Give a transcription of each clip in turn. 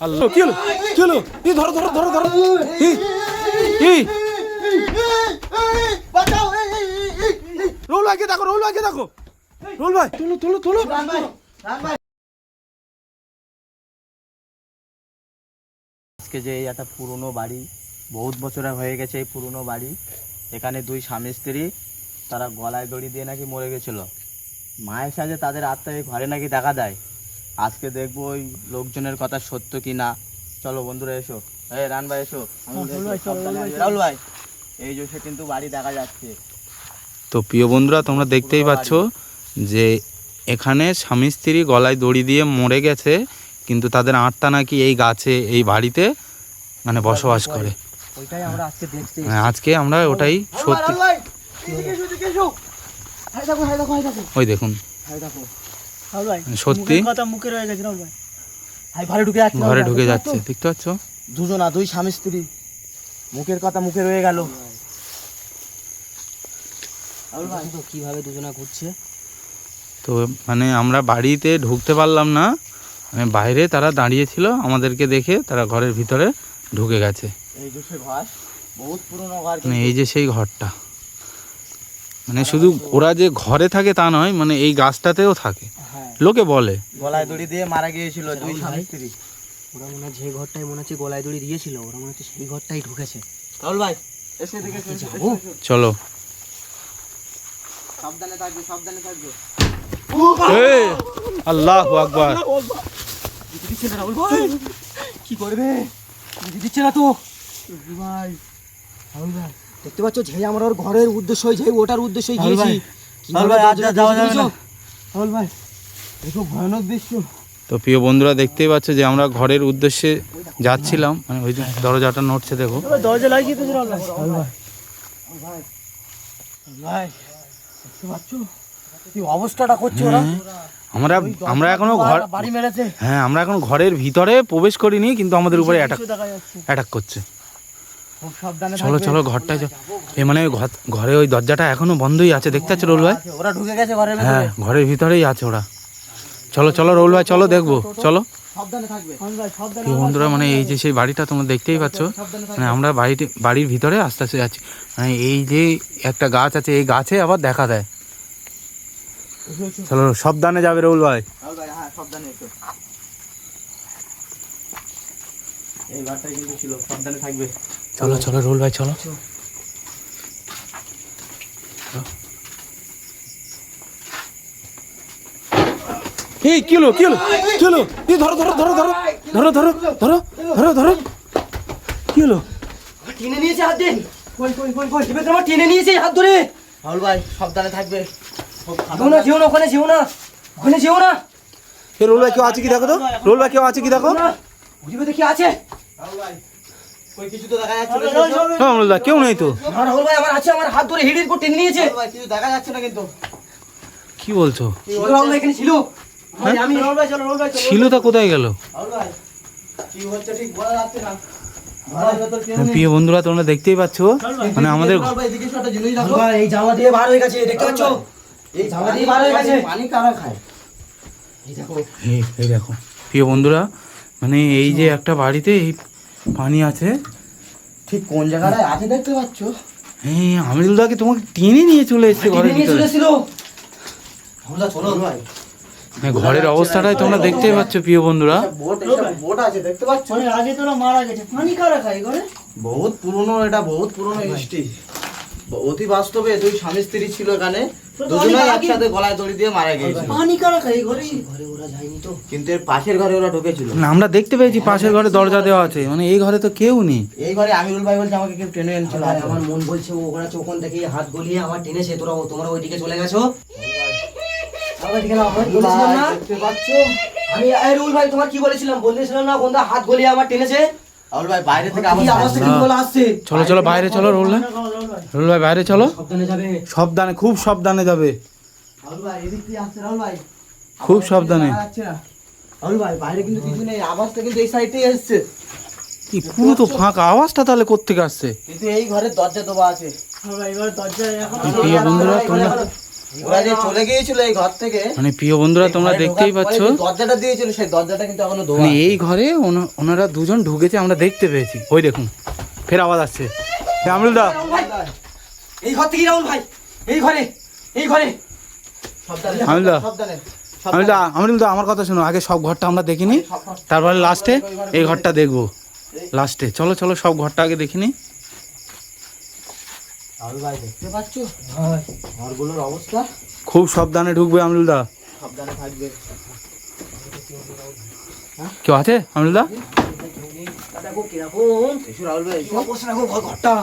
আল্লাহ কি হলো কি হলো? এই ধরো ধরো ধরো ধরো। এই রোল ভাইকে দেখো, রোল ভাইকে দেখো, রোল ভাই তোলো তোলো তোলো। আজকে যে এই একটা পুরনো বাড়ি, বহুত বছরের হয়ে গেছে এই পুরনো বাড়ি। এখানে দুই স্বামী স্ত্রী, তারা গলায় দড়ি দিয়ে নাকি মরে গেছিল। মায়ের সাথে তাদের আত্মা এই ঘরে নাকি দেখা দেয়। আজকে দেখবো ওই লোকজনের কথা সত্য কি না। চলো বন্ধুরা এসো। এই রান ভাই এসো। রাহুল ভাই, এই যে সে কিন্তু বাড়ি দেখা যাচ্ছে। তো প্রিয় বন্ধুরা, তোমরা দেখতেই পাচ্ছ যে এখানে স্বামী স্ত্রী গলায় দড়ি দিয়ে মরে গেছে, কিন্তু তাদের আত্মা নাকি এই গাছে, এই বাড়িতে মানে বসবাস করে। ওইটাই আমরা আজকে দেখতে আজকে আমরা ওটাই সত্যি। ওই দেখুন সত্যি ঘরে ঢুকে যাচ্ছে, দেখতে পাচ্ছ? দুজনা, দুই স্বামী স্ত্রী, মুখের কথা মুখে রয়ে গেল। কিভাবে দুজনা ঘুরছে। তো মানে আমরা বাড়িতে ঢুকতে পারলাম না, মানে বাইরে তারা দাঁড়িয়েছিল, আমাদেরকে দেখে তারা ঘরের ভিতরে ঢুকে গেছে। এই যে সে ঘর, বহুত পুরনো ঘর। মানে এই যে সেই ঘরটা, মানে শুধু ওরা যে ঘরে থাকে তা নয়, মানে এই গাছটাতেও থাকে। লোকে বলে গলায় দড়ি দিয়ে মারা গিয়েছিল দুই স্বামী স্ত্রী। ওরা মনে হয় যে ঘরটাই মনে হচ্ছে গলায় দড়ি দিয়েছিল, ওরা মনে হচ্ছে সেই ঘরটাই ঢুকেছে। রাহুল ভাই এসে দেখে চলো। সাবধানে থাকবে, সাবধানে থাকবে। আল্লাহু আকবার। কি করবে? দিচ্ছে না তো ভাই। রাহুল ভাই দেখতে পাচ্ছ, যে আমরা ওর ঘরের উদ্দেশ্যই, যে ওটার উদ্দেশ্যই গিয়েছি। রাহুল ভাই আজ যাওয়া যাবে না। রাহুল ভাই দেখো ভয়ানক দৃশ্য। তো প্রিয় বন্ধুরা, দেখতেই পাচ্ছ যে আমরা ঘরের উদ্দেশ্যে যাচ্ছিলাম, মানে ওই যে দরজাটা নড়ছে দেখো। দরজা লাগিয়ে দিয়েছে রাহুল ভাই। রাহুল ভাই, ভাই ভাই দেখতে পাচ্ছ কি অবস্থাটা করছে ওরা। আমরা আমরা এখনো ঘর বাড়ি মেরেছে। হ্যাঁ, আমরা এখন ঘরের ভিতরে প্রবেশ করিনি, কিন্তু আমাদের উপরে অ্যাটাক করছে। খুব সাবধানে চলো চলো ঘরটায় মানে ঘরে ওই দরজাটা এখনো বন্ধই আছে, দেখতে পাচ্ছ রোল ভাই? ওরা ঢুকে গেছে ঘরের ভিতরে। হ্যাঁ, ঘরের ভিতরেই আছে ওরা। চলো চলো রোল ভাই, চলো দেখবো, চলো। সাবধানে থাকবে ভাই, সাবধানে। এই বন্ধুরা, মানে এই যে সেই বাড়িটা তোমরা দেখতেই পাচ্ছ, মানে আমরা বাড়ির ভিতরে আস্তে আস্তে যাচ্ছি। মানে এই যে একটা গাছ আছে, এই গাছে আবার দেখা দেয়। চলো সাবধানে যাবে রোল ভাই। হ্যাঁ সাবধানে এসো। এই ঘরটাই কিন্তু ছিল, সাবধানে থাকবে। চলো চলো রোল ভাই, চলো। এই কি হলো কি হলো কি হলো? এই ধরো ধরো ধরো ধরো ধরো ধরো ধরো ধরো ধরো। কি হলো? টেনে নিয়েছে হাত দিয়ে। কই কই কই কই এবার তোমার টেনে নিয়েছে হাত ধরে। রাহুল ভাই সাবধানে থাকবে। যেও না যেও না, ওখানে যেও না, ওখানে যেও না। এই রোল ভাই কেউ আছে কি দেখো তো, রোল ভাই কেউ আছে কি দেখো। বুঝবে তো কি আছে। রাহুল ভাই কই কিছু তো দেখা যাচ্ছে না। হ্যাঁ রোল ভাই কেউ নেই তো। না রাহুল ভাই আমার আছে, আমার হাত ধরে হিড়ির করে টেনে নিয়েছে। রাহুল ভাই কিছু দেখা যাচ্ছে না কিন্তু। কি বলছো? রাহুল ভাই এখানে ছিল। আমি রাহুল ভাই চলো, রাহুল ভাই চলো। ছিল তা কোথায় গেল? রাহুল ভাই কি হচ্ছে ঠিক বলা যাচ্ছে না। প্রিয় বন্ধুরা, তোমরা দেখতেই পাচ্ছ, মানে আমাদের রাহুল ভাই এদিকে একটা জিনিস রাহুল দেখো। ভাই এই জানলা দিয়ে বার হয়ে গেছে, দেখতে পাচ্ছ? এই জানলা দিয়ে বার হয়ে গেছে। পানি কারা খায়? এই দেখো এই দেখো প্রিয় বন্ধুরা, মানে এই যে একটা বাড়িতে এই পানি আছে, ঠিক কোন জায়গায় আছে দেখতে পাচ্ছ? হ্যাঁ আমিরুলদাকে তোমাকে টেনে নিয়ে চলে এসেছে ঘরের নিয়ে ভিতরে। চলেছিল। রাহুল চলো ভাই। হ্যাঁ, ঘরের অবস্থাটাই তোমরা দেখতেই পাচ্ছ প্রিয় বন্ধুরা। বোট আছে দেখতে পাচ্ছ? আগে তোরা মারা গেছে। পানি কারা খায় ঘরে? বহুত পুরনো, এটা বহুত পুরনো হিস্ট্রি। অতি বাস্তবে দুই স্বামী স্ত্রী ছিল এখানে, দুজনেই একসাথে গলায় দড়ি দিয়ে মারা গিয়েছিল। পানি কারা খায় ঘরে? ঘরে ওরা যায়নি তো। কিন্তু এর পাশের ঘরে ওরা ঢুকেছিল। না, আমরা দেখতে পেয়েছি পাশের ঘরে দরজা দেওয়া আছে, মানে এই ঘরে তো কেউ নেই। এই ঘরে আমিরুল ভাই বলছে আমাকে কেউ টেনে এনেছিল। ভাই, আমার মন বলছে ও ওখানে ওখান থেকে হাত গলিয়ে আমার টেনেছে, তোমরা ওইদিকে চলে গেছো। আমার ওইদিকে না, আমার বলেছিলাম না? দেখতে পাচ্ছ? আমি এই রুল ভাই তোমার কি বলেছিলাম, বলেছিলাম না কোনটা হাত গলিয়ে আমার টেনেছে। রাহুল ভাই বাইরে থেকে কি আওয়াজ থেকে বলা আসছে। চলো চলো বাইরে চলো রোল ভাই, রোল ভাই বাইরে চলো। সাবধানে যাবে। সাবধানে, খুব সাবধানে যাবে, রাহুল ভাই এদিক দিয়ে আসছে। রাহুল ভাই খুব সাবধানে। রাহুল ভাই বাইরে কিন্তু কিছু নেই, আওয়াজটা কিন্তু এই সাইডেই এসছে। কি পুরো তো ফাঁকা, আওয়াজটা তাহলে কোত্থেকে আসছে? কিন্তু এই ঘরের দরজা দেওয়া আছে। ভাই এবার দরজা এখন প্রিয় বন্ধুরা, তোমরা ওরা যে চলে গিয়েছিল এই ঘর থেকে, মানে প্রিয় বন্ধুরা তোমরা ঘরে দেখতেই ঢোকার পাচ্ছ, পরে যে দরজাটা দিয়েছিল সেই দরজাটা কিন্তু এখনো ধোয়া। মানে এই ঘরে ওনারা দুজন ঢুকেছে, আমরা দেখতে পেয়েছি। ওই দেখুন ফের আওয়াজ আসছে। আমরুলদা, এই ঘর থেকে রাহুল ভাই, এই ঘরে, এই ঘরে। সাবধানে, আমরুলদা, সাবধানে, আমরুলদা আমার কথা শোনো, আগে সব ঘরটা আমরা দেখিনি, তারপরে লাস্টে এই ঘরটা দেখবো। লাস্টে চলো চলো সব ঘরটা আগে দেখিনি। রাহুল ভাই দেখতে পাচ্ছ ঘরগুলোর অবস্থা? খুব সাবধানে ঢুকবে আমরুলদা। সাবধানে থাকবে। কেউ আছে আমরুলদা? দেখো কিরকম এসো রাহুল ভাই, এসো। অবস্থা, দেখো ঘরটা।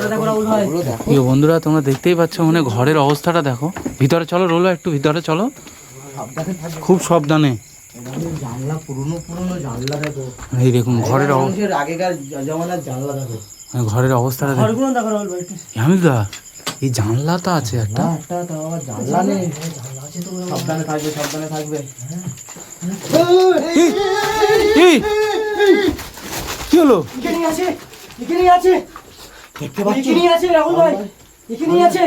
দেখো রাহুল ভাই, ঘরগুলো দেখো। প্রিয় বন্ধুরা তোমরা দেখতেই পাচ্ছ, মানে ঘরের অবস্থাটা দেখো। ভিতরে চলো রোলো, একটু ভিতরে চলো, সাবধানে থাকবে। খুব সাবধানে। জানলা পুরনো পুরনো জানলা দেখো। এই দেখুন ঘরের মানুষের আগেকার জমানার জানলা দেখো। ঘরের অবস্থাটা দেখো। ঘরগুলো দেখো রাহুল ভাই একটু। আমরুলদা এই জানলা তো আছে একটা। একটা তো আবার জানলা নেই। সাবধানে থাকবে, সাবধানে থাকবে। এই, কি হলো? এখানেই আছে, এখানেই আছে, দেখতে পাচ্ছ? এখানেই আছে রাহুল ভাই, এখানেই আছে।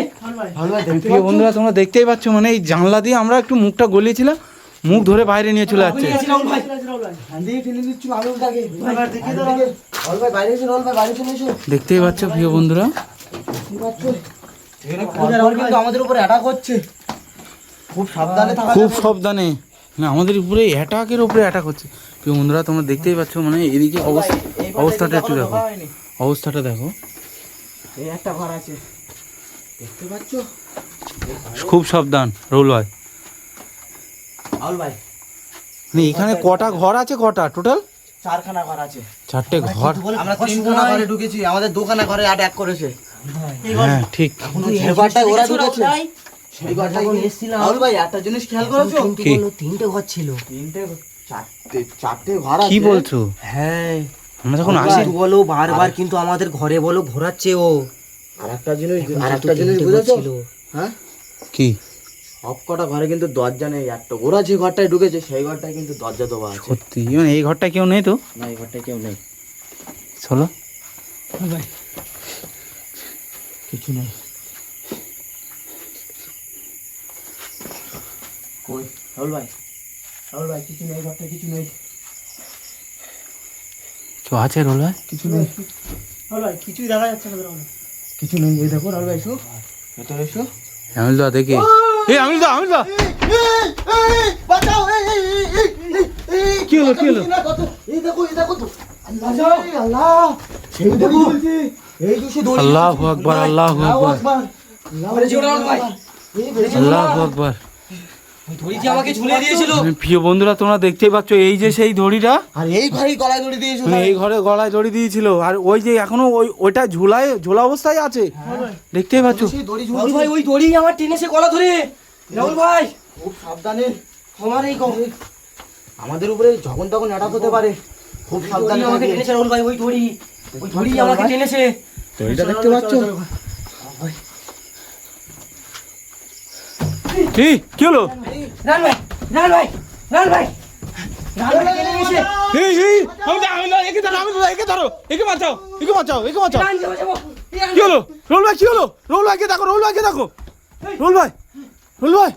রাহুল ভাই দেখতে প্রিয় পাচ্ছ? বন্ধুরা তোমরা দেখতেই পাচ্ছ, মানে এই জানলা দিয়ে আমরা একটু মুখটা গলিয়েছিলাম, মুখ ধরে বাইরে নিয়ে চলে যাচ্ছে। এখানেই আছে রাহুল ভাই। হান্দিয়ে ঠেলে দিচ্ছিল আঙুলটাকে। রাহুল ভাই বাইরে এসো, রাহুল ভাই বাইরে চলে এসো। দেখতেই পাচ্ছ প্রিয় বন্ধুরা, দেখতে পাচ্ছ? এখানে খড় কিন্তু আমাদের উপরে অ্যাটাক হচ্ছে। খুব সাবধানে থাকা খুব যাবে। সাবধানে। মানে আমাদের উপরে অ্যাটাকের উপরে অ্যাটাক হচ্ছে। প্রিয় বন্ধুরা তোমরা দেখতেই পাচ্ছ, মানে এদিকে অবস্থাটা একটু দেখো, অবস্থাটা দেখো। এই একটা ঘর আছে, দেখতে পাচ্ছ? খুব সাবধান রোল ভাই। রাহুল ভাই মানে এখানে কটা ঘর আছে, কটা টোটাল? 4খানা ঘর আছে। 4টে ঘর। আমরা 3খানা ঘরে ঢুকেছি, আমাদের 2খানা ঘরে অ্যাটাক করেছে। হ্যাঁ ঠিক। এই ঘরটায় ওরা ঢুকেছে। সেই ঘরটায় এসেছিলাম। রাহুল ভাই একটা জিনিস খেয়াল করেছো? কি? তিনটে ঘর ছিল। চারটে ঘর আছে। কি বলছো? হ্যাঁ, আমরা যখন আসি কিন্তু বলো বারবার কিন্তু আমাদের ঘরে বলো ঘোরাচ্ছে ও। আরেকটা জিনিস বুঝেছো? হ্যাঁ, কি সব কটা ঘরে কিন্তু দরজা নেই। একটা ওরা যে ঘরটায় ঢুকেছে সেই ঘরটায় কিন্তু দরজা দেওয়া আছে। সত্যি? মানে এই ঘরটা কেউ নেই তো? না, এই ঘরটায় কেউ নেই, চলো। কিছু নেই। কই রাহুল ভাই, রাহুল ভাই কিছু নেই, ঘরটায় কিছু নেই, কেউ আছে রোল ভাই? কিছু নেই, রাহুল ভাই কিছুই দেখা যাচ্ছে না রাহুল। কিছু নেই। এই দেখো রাহুল ভাই, এসো ভেতরে এসো। আমরুলদা দেখি। এই আমরুলদা, আমরুলদা বাঁচাও! কি হলো, কি হলো? এই দেখো তো। আল্লাহ, সেই দেখো, এই যে সে দড়ি। আল্লাহু আকবার, আল্লাহু আকবার, ঘরে ছিল রাহুল ভাই, আল্লাহু আকবার। দড়ি যে আমাকে ঝুলিয়ে দিয়েছিল। মানে প্রিয় বন্ধুরা তোমরা দেখতেই পাচ্ছ, এই যে সেই দড়িটা, আর এই ঘরেই গলায় দড়ি দিয়েছো। মানে এই ঘরে গলায় দড়ি দিয়েছিল, আর ওই যে এখনো ওইটা ঝোলা অবস্থায় আছে, দেখতেই পাচ্ছ। সেই দড়ি রাহুল ঝুলছে। ভাই ওই দড়ি আমার টেনেছে গলা ধরে। রাহুল ভাই খুব সাবধানে। আমার এই আমাদের উপরে যখন তখন অ্যাটাক হতে পারে, খুব দড়ি সাবধানে আমাকে থাকবে। টেনেছে রাহুল ভাই, ওই দড়ি আমাকে টেনেছে। দড়িটা দেখতে পাচ্ছ? কি হলো? রাহুল ভাই, রাহুল ভাই, রাহুল ভাই, রাহুল ভাই টেনে নিয়েছে। একে ধরো, আমরুলদা একে ধরো, একে বাঁচাও, একে বাঁচাও, একে বাঁচাও। রান যাবো, যাবো। কি হলো রোল ভাই, কি হলো? রোল ভাইকে দেখো, রোল ভাইকে দেখো, রোল ভাই, রোল ভাই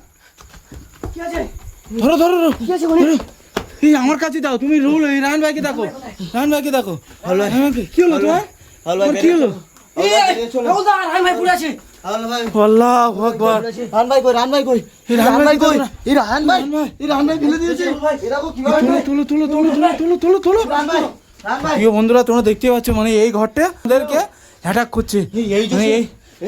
কি আছে? ধরো ধরো ধরো। কি আছে ওখানে? এই আমার কাছে দাও তুমি, রোল রায়ন ভাইকে দেখো, রায়ন ভাইকে দেখো। কি হলো তোমার? তোমার কি হলো? এই, রাহুল দা, রাহুল ভাই পুরো আছে। আল্লাহু আকবার। রান ভাই কই, রান ভাই কই, এই রান ভাই কই? এই রান ভাই, এই রান ভাই ফেলে দিয়েছে। এই দেখো কিভাবে তুলো তুলো তুলো তুলো তুলো তুলো তুলো। রান ভাই, রান ভাই। প্রিয় বন্ধুরা তোমরা দেখতেই পাচ্ছ, মানে এই ঘরটা আমাদেরকে অ্যাটাক করছে। এই যে মানে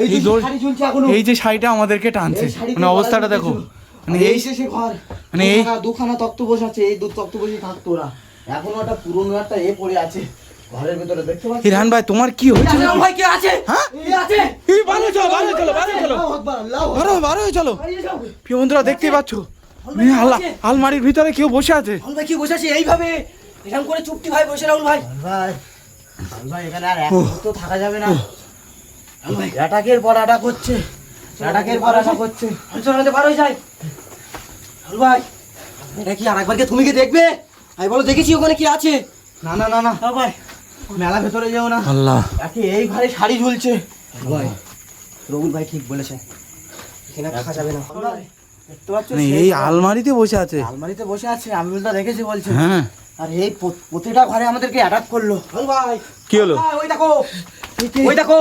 এই যে দড়ি- শাড়ি ঝুলছে এখনো। এই যে শাড়িটা আমাদেরকে টানছে, এই শাড়িতে মানে অবস্থাটা গলায় দেখো। ঝুলছে। মানে এই এই যে সে ঘর, মানে এই দুখানা তক্ত বসাচ্ছে, এই তক্ত বসে থাকতো ওরা। এখনো একটা পুরনো একটা পড়ে আছে ঘরের ভিতরে, দেখতে পাচ্ছ? রায়ন ভাই তোমার কি হয়েছে? রাহুল ভাই কে আছে? হ্যাঁ? কে আছে? এই বারো চলো, বারো চলো, বারো চলো, আল্লাহু আকবার, আল্লাহু আকবার। বারো বারো চলো। পালিয়ে যাও। প্রিয় বন্ধুরা দেখতেই পাচ্ছ, মানে আলমারির ভিতরে কেউ বসে আছে। রাহুল ভাই কি বসে আছে এইভাবে? এরকম করে চুপটি ভাই বসে রাহুল ভাই। ভাই, ভাই এখানে আর এক মুহূর্ত থাকা যাবে না। অ্যাটাকের পর অ্যাটাক হচ্ছে, অ্যাটাকের পর অ্যাটাক হচ্ছে। চল বার হয়ে যায়। রাহুল ভাই এটা কি আরেকবারকে তুমি কি দেখবে? আমি বলো দেখেছি ওখানে কি আছে। না না না না রাহুল ভাই মেলা ভেতরে যেও না। আল্লাহ, একে এই ঘরে শাড়ি ঝুলছে। ভাই রবুল ভাই ঠিক বলেছে। এখানে থাকা যাবে না। দেখতে পাচ্ছ মানে এই আলমারিতে বসে আছে। আলমারিতে বসে আছে, আমি উল্টা দেখেছি বলছে। হ্যাঁ আর এই প্রতিটা ঘরে আমাদেরকে অ্যাটাক করলো। রাহুল ভাই, কি হলো? ওই দেখো, ওই দেখো,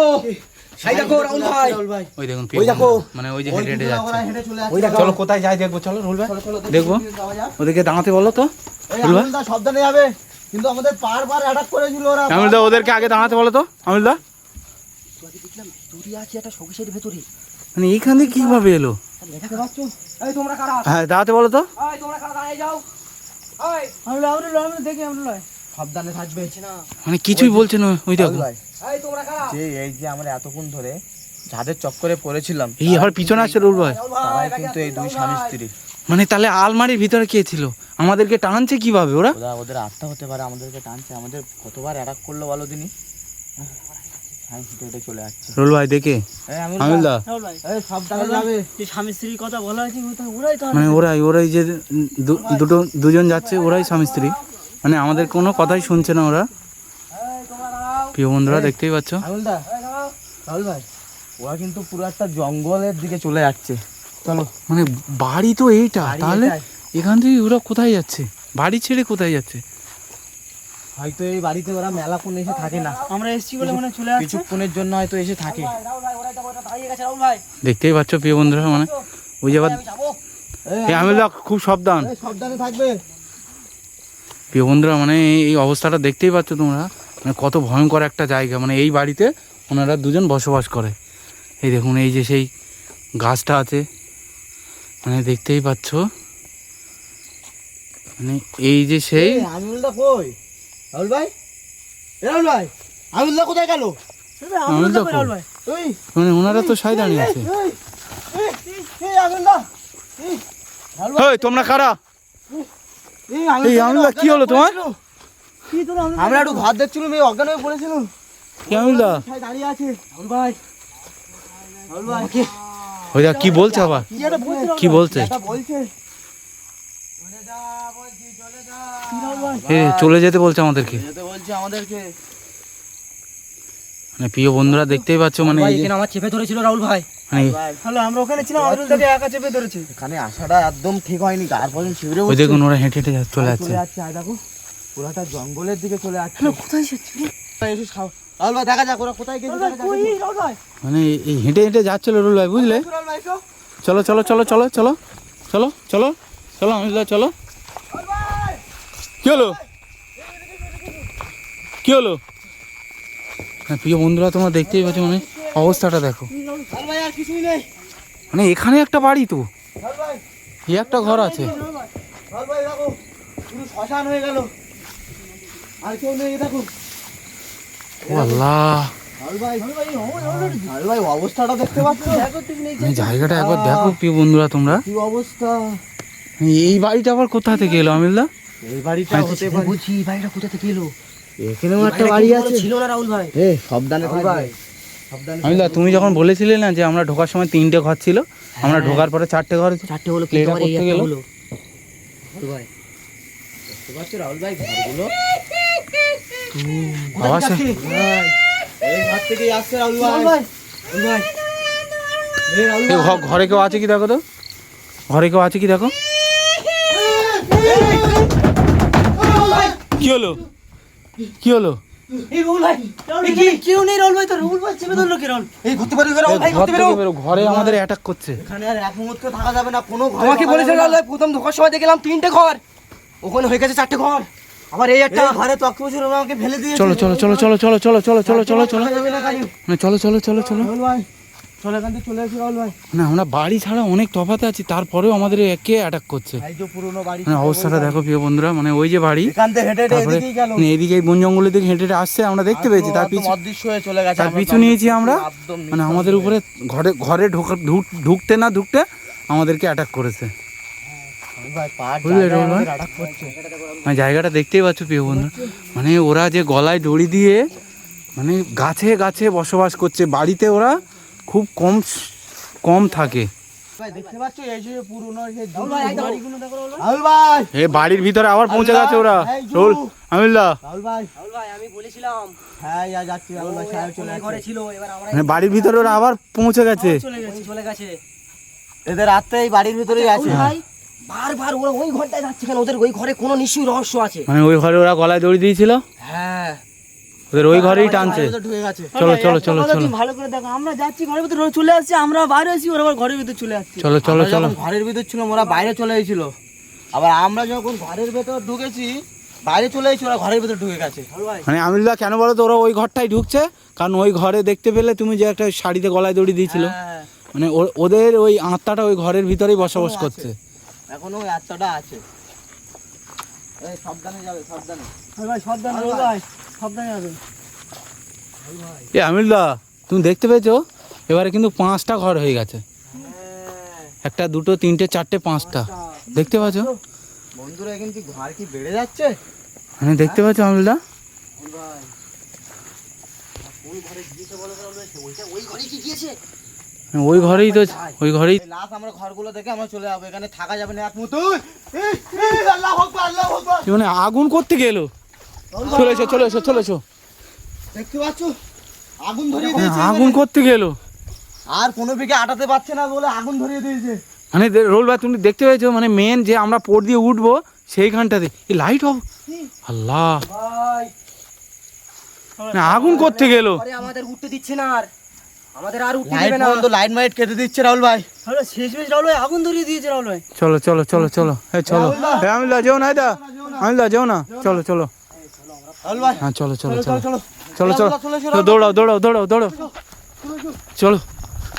এই দেখো রাহুল ভাই, ওই দেখুন ওই দেখো। মানে ওই যে হেঁটে হেঁটে যাচ্ছে। হেঁটে চলে ওই দেখো। চলো কোথায় যাই দেখবো, চলো রুল ভাই চলো, চলো, দেখবো। যাওয়া যাক। ওদেরকে দাঁড়াতে বলো তো। এই রুল ভাই, আমুলদা সাবধানে যাবে, কিন্তু আমাদের পার অ্যাটাক করেছিল ওরা। আমিলদা ওদেরকে আগে দাঁড়াতে বলো তো। আমিলদা দেখলাম দূরে আছে একটা শোকেশের ভেতরে। মানে এইখান থেকে কিভাবে এলো? দেখতে পাচ্ছ? এই তোমরা কারা? হ্যাঁ দাঁড়াতে বলো তো। এই তোমরা কারা, দাঁড়িয়ে যাও। এই আমরা দেখি, আমরা সাবধানে থাকবে। মানে কিছুই বলছে না, ওই দেখো। ভাই, এই তোমরা কারা? এই যে আমরা এতক্ষণ ধরে যাদের চক্করে পড়েছিলাম, এই আবার পিছনে আসছে রুল ভাই। রাহুল তারাই ভাই, কিন্তু এই দুই স্বামী স্ত্রী। মানে তাহলে আলমারির ভিতরে কে ছিল? আমাদেরকে টানছে কিভাবে ওরা? ওদের আত্মা হতে পারে, আমাদেরকে টানছে। আমাদের কতবার অ্যাটাক করলো বলো দিনই। হ্যাঁ, হেঁটে হেঁটে চলে যাচ্ছে। রুল ভাই দেখে। এই আমিলদা রাহুল ভাই, এই সাবধানে যাবে। যে স্বামী স্ত্রীর কথা বলা হয়েছে ওরাই তো। মানে ওরাই যে দুজন যাচ্ছে, ওরাই স্বামী স্ত্রী। মানে আমাদের কোনো কথাই শুনছে না ওরা। প্রিয় বন্ধুরা দেখতেই পাচ্ছ। আমুলদা, রাহুল ভাই, ওরা কিন্তু পুরো একটা জঙ্গলের দিকে চলে যাচ্ছে। চলো। মানে বাড়ি তো এইটা, বাড়ি তাহলে এটাই। এখান থেকে ওরা কোথায় যাচ্ছে? বাড়ি ছেড়ে কোথায় যাচ্ছে? হয়তো এই বাড়িতে ওরা মেলাক্ষণ এসে থাকে না, আমরা এসেছি বলে মনে হয় চলে যাচ্ছে। কিছুক্ষণের জন্য হয়তো এসে থাকে। রাহুল ভাই, ওরাই তো দাঁড়িয়ে গেছে রাহুল ভাই। দেখতেই পাচ্ছ প্রিয় বন্ধুরা, মানে ওই যে আবার আমি যাবো। এই আমিলদা খুব সাবধান। এই সাবধানে থাকবে। প্রিয় বন্ধুরা, মানে এই অবস্থাটা দেখতেই পাচ্ছ তোমরা, মানে কত ভয়ঙ্কর একটা জায়গা। মানে এই বাড়িতে ওনারা দুজন বসবাস করে। এই দেখুন, এই যে সেই গাছটা আছে, মানে দেখতেই পাচ্ছ। মানে এই যে সেই আমুলদা কই? রাহুল ভাই, রাহুল ভাই, আমুলদা কোথায় গেল? আমিলদা রাহুল ভাই, ওই মানে ওনারা তো সাই দাঁড়িয়ে আছে। এই আমুলদা, রাহুল ভাই, এই তোমরা কারা? এই এই আমুলদা কি হলো তোমার? কি তোর আমরা একটু ঘর দেখছিলাম, এই অজ্ঞান হয়ে পড়েছিল। কি আমুলদা? ভাই দাঁড়িয়ে আছে। রাহুল ভাই, রাহুল ভাই, ওই দেখ কি বলছে আবার, কি একটা বলছে? কি বলছে? একটা বলছে। চলে যেতে বলছে আমাদেরকে। যেতে বলছে আমাদেরকে। মানে প্রিয় বন্ধুরা দেখতেই পাচ্ছ, মানে ভাই এই যে এখানে আমার চেপে ধরেছিল রাহুল ভাই। মানে ভাই, হ্যালো, আমরা ওখানে ছিলাম, আমাদের তাকে একা চেপে ধরেছে। এখানে আসাটা একদম ঠিক হয়নি, তারপরে শিবিরে ওই দেখুন ওরা হেঁটে হেঁটে চলে যাচ্ছে। চলে যাচ্ছে। আর দেখো পুরাটা জঙ্গলের দিকে চলে যাচ্ছে। কোথায় যাচ্ছে? এসে রাহুল ভাই দেখা যাক ওরা কোথায় গেছে। রাহুল ভাই, কই রাহুল ভাই? মানে এই হেঁটে হেঁটে যাচ্ছিল রুল ভাই, বুঝলে? রাহুল ভাই এসো। চলো চলো চলো চলো চলো চলো চলো চলো আমিলদা চলো। কি হলো? কি হলো? হ্যাঁ প্রিয় বন্ধুরা, তোমরা দেখতেই পাচ্ছ, মানে অবস্থাটা দেখো। রাহুল ভাই আর কিছুই নেই। মানে এখানে একটা বাড়ি তো, রাহুল ভাই, এই একটা ঘর আছে। রাহুল ভাই দেখো পুরো শ্মশান হয়ে গেল, আর কেউ নেই। দেখো ও আল্লাহ, রাহুল ভাই, রাহুল ভাই অবস্থাটা দেখতে পাচ্ছ? মানে জায়গাটা একবার দেখো প্রিয় বন্ধুরা তোমরা। কি অবস্থা! এই বাড়িটা আবার কোথা থেকে এলো আমিলদা? এই বাড়িটা হতে পারে। বলছি এই বাড়িটা কোথা থেকে এলো? এখানেও একটা বাড়ি আছে। ছিল না রাহুল ভাই। এ সাবধানে থাকবে, সাবধানে। আমিলদা তুমি যখন বলেছিলে না যে আমরা ঢোকার সময় 3টে ঘর ছিল, আমরা ঢোকার পরে 4টে ঘর। চারটে হলো, কিন্তু কিন্তু আমার এই এই একটা একটা হলো। হলো। রাহুল ভাই, দেখতে পাচ্ছ রাহুল ভাই ঘরগুলো? বাবা সে এই ঘর থেকেই আসছে রাহুল ভাই। রাহুল ভাই, রাহুল ভাই, এই রাহুল এই ভাই। ঘরে কেউ আছে কি দেখো তো, ঘরে কেউ আছে কি দেখো। কি হলো? কি হলো? এই রাহুল ভাই, এখানে কেউ নেই রাহুল ভাই, তো রাহুল ভাই চেপে ধরলো কে রাহুল? এই ঘুরতে পারবি রাহুল ভাই, ঘর ঘুরতে থেকে পারো। বেরো, ঘরে আমাদের অ্যাটাক করছে। এখানে আর এক মুহূর্ত থাকা যাবে না, কোনো ঘরে আমাকে ঢোকা বলেছিল যাবে না। রাহুল ভাই, প্রথম ঢোকার সময় দেখলাম 3টে ঘর, ওখানে হয়ে গেছে 4টে ঘর, আবার এই একটা। এই ঘরে তক্ত ছিল, আমাকে ফেলে দিয়েছে। চলো চলো চলো চলো চলো চলো চলো চলো চলো চলো, থাকা যাবে না কাজু। মানে চলো চলো চলো চলো। রাহুল ভাই চলে এখান থেকে চলে আসি রাহুল ভাই। মানে আমরা বাড়ি ছাড়া অনেক তফাতে আছি, তারপরেও আমাদের একে অ্যাটাক করছে। এই যে পুরনো বাড়ি, মানে অবস্থাটা দেখো প্রিয় বন্ধুরা, মানে ওই যে বাড়ি, এখান থেকে হেঁটে হেঁটে তারপরে এদিকেই গেল। মানে এদিকে এই বন জঙ্গলের দিকে হেঁটে হেঁটে আসছে, আমরা দেখতে পেয়েছি। তার পিছু অদৃশ্য হয়ে চলে গেছে। তার আমরা পিছু নিয়েছি আমরা, একদম মানে আমাদের উপরে ঘরে ঢুকতে না ঢুকতে আমাদেরকে অ্যাটাক করেছে। রাহুল ভাই পার বুঝলে জায়গায় রাহুল ভাই? আমাদের attack করছে। মানে জায়গাটা দেখতেই পাচ্ছ প্রিয় বন্ধু, মানে ওরা যে গলায় দড়ি দিয়ে মানে গাছে গাছে বসবাস করছে। বাড়িতে ওরা খুব কম থাকে। ভাই দেখতে পাচ্ছ এই যে পুরনো যে রাহুল ভাই, এই বাড়িগুলো দেখো রাহুল ভাই। রাহুল ভাই, এই বাড়ির ভিতরে আবার পৌঁছে গেছে ওরা। এই যে- রোল আমিল্লা, রাহুল ভাই, রাহুল ভাই, আমি বলেছিলাম হ্যাঁ ইয়া যাচ্ছি রাহুল ভাই, সাহেব চলে এই ঘরে আসছে। ছিল, এবার আমরা মানে বাড়ির ভিতরে ওরা আবার পৌঁছে গেছে। চলে গেছে। এদের আত্মা এই বাড়ির ভিতরেই আছে। ভাই বারবার ওরা ওই ঘরটায় যাচ্ছে কেন? ওদের ওই ঘরে কোনো নিশ্চয়ই রহস্য আছে। মানে ওই ঘরে ওরা গলায় দড়ি দিয়েছিল, হ্যাঁ ওদের ওই ঘরেই টানছে। ঢুকে গেছে। চলো চলো চলো চলো ভালো করে দেখো, আমরা যাচ্ছি ঘরের ভিতরে, ওরা চলে আসছে, আমরা বাইরে আছি, ওরা আবার ঘরের ভিতরে চলে আসছে। চলো চলো আমরা চলো যখন ঘরের ভিতর ছিল ওরা বাইরে চলে এসেছিল, আবার আমরা যখন ঘরের ভেতর ঢুকেছি বাইরে চলে এসেছি, ওরা ঘরের ভিতর ঢুকে গেছে। মানে আমিরুল্লাহ কেন বলো তো ওরা ওই ঘরটাই ঢুকছে? কারণ ওই ঘরে দেখতে পেলে তুমি যে একটা শাড়িতে গলায় দড়ি দিয়েছিল, হ্যাঁ, মানে ওদের ওই আত্মাটা ওই ঘরের ভিতরেই বসবাস করছে। এখনো ওই আত্মাটা আছে। এই সাবধানে যাবে, সাবধানে। ভাই সাবধানে ভাই, সাবধানে যাবে। এ আমিরুল্লাহ তুমি দেখতে পেয়েছো, এবারে কিন্তু 5টা ঘর হয়ে গেছে। একটা, দুটো, তিনটে, চারটে, 5টা দেখতে পাচ্ছ? বন্ধুরা কিন্তু ঘর কি বেড়ে যাচ্ছে? মানে দেখতে পাচ্ছ আমিরুল্লাহ? ওই ঘরে কি গিয়েছে? ওই ঘরেই তো, ওই ঘরেই। এই লাশ আমরা ঘরগুলো দেখে আমরা চলে যাবো, এখানে থাকা যাবে না এক মুহূর্ত। আল্লাহু আকবার, আল্লাহু আকবার। মানে আগুন করতে গেল। চলে এসো চলে এসো চলে এসো। দেখতে পাচ্ছ আগুন ধরিয়ে দিয়েছে। আগুন করতে গেল, আর কোনো দিকে আটাতে পারছে না বলে আগুন ধরিয়ে দিয়েছে। মানে রোল ভাই তুমি দেখতে পেয়েছো, মানে মেন যে আমরা পড় দিয়ে উঠবো সেইখানটাতে এই লাইট অফ। আল্লাহ, ভাই মানে আগুন করতে গেল। ঘরে আমাদের উঠতে দিচ্ছে না, আর আমাদের আর উঠতে লাইট দেবে না। বন্ধ, লাইট মাইট কেটে দিচ্ছে রাহুল ভাই। তাহলে শেষমেশ রাহুল ভাই আগুন ধরিয়ে দিয়েছে। রাহুল ভাই চলো চলো চলো চলো, হ্যাঁ চলো। হ্যাঁ আমিরুল্লাহ যেও না, এটা আমিরুল্লাহ যেও না, চলো চলো। রাহুল ভাই হ্যাঁ চলো চলো চলো চলো চলো চলো চলো, দৌড়াও দৌড়াও দৌড়াও দৌড়াও চলো।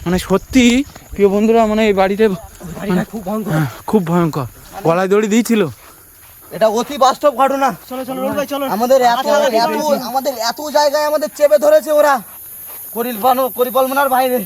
মানে সত্যি প্রিয় বন্ধুরা, মানে এই বাড়িতে খুব ভয়ঙ্কর। হ্যাঁ, খুব ভয়ঙ্কর। গলায় দড়ি দিয়েছিল। এটা অতি বাস্তব ঘটনা। চলো চলো রাহুল ভাই চলো। আমাদের এত জায়গায় আমাদের চেপে ধরেছে ওরা, পরিকল্পনার বাইরে।